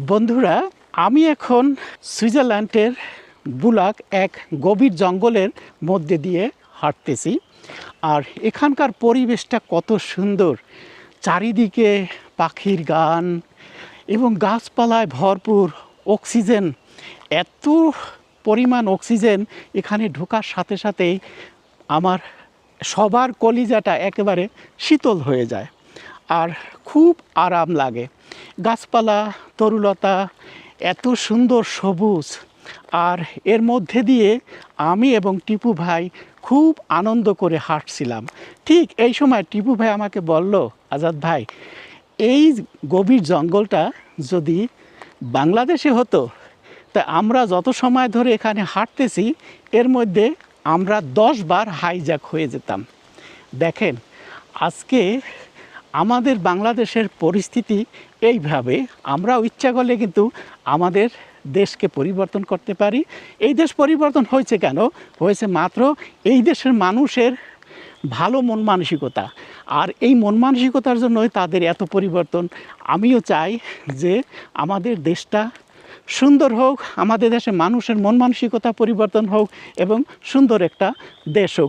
বন্ধুরা, আমি এখন সুইজারল্যান্ডের বুলাক এক গভীর জঙ্গলের মধ্যে দিয়ে হাঁটতেছি। আর এখানকার পরিবেশটা কত সুন্দর, চারিদিকে পাখির গান এবং গাছপালায় ভরপুর। অক্সিজেন, এত পরিমাণ অক্সিজেন এখানে ঢোকার সাথে সাথেই আমার সবার কলিজাটা একেবারে শীতল হয়ে যায় আর খুব আরাম লাগে। গাছপালা, তরুলতা, এত সুন্দর সবুজ। আর এর মধ্যে দিয়ে আমি এবং টিপু ভাই খুব আনন্দ করে হাঁটছিলাম। ঠিক এই সময় টিপু ভাই আমাকে বলল, আজাদ ভাই, এই গভীর জঙ্গলটা যদি বাংলাদেশে হতো, তা আমরা যত সময় ধরে এখানে হাঁটতেছি এর মধ্যে আমরা 10 বার হাইজ্যাক হয়ে যেতাম। দেখেন, আজকে আমাদের বাংলাদেশের পরিস্থিতি এইভাবে। আমরাও ইচ্ছা করলে কিন্তু আমাদের দেশকে পরিবর্তন করতে পারি। এই দেশ পরিবর্তন হয়েছে কেন? হয়েছে মাত্র এই দেশের মানুষের ভালো মন মানসিকতা। আর এই মন মানসিকতার জন্যই তাদের এত পরিবর্তন। আমিও চাই যে আমাদের দেশটা সুন্দর হোক, আমাদের দেশের মানুষের মন মানসিকতা পরিবর্তন হোক এবং সুন্দর একটা দেশ হোক।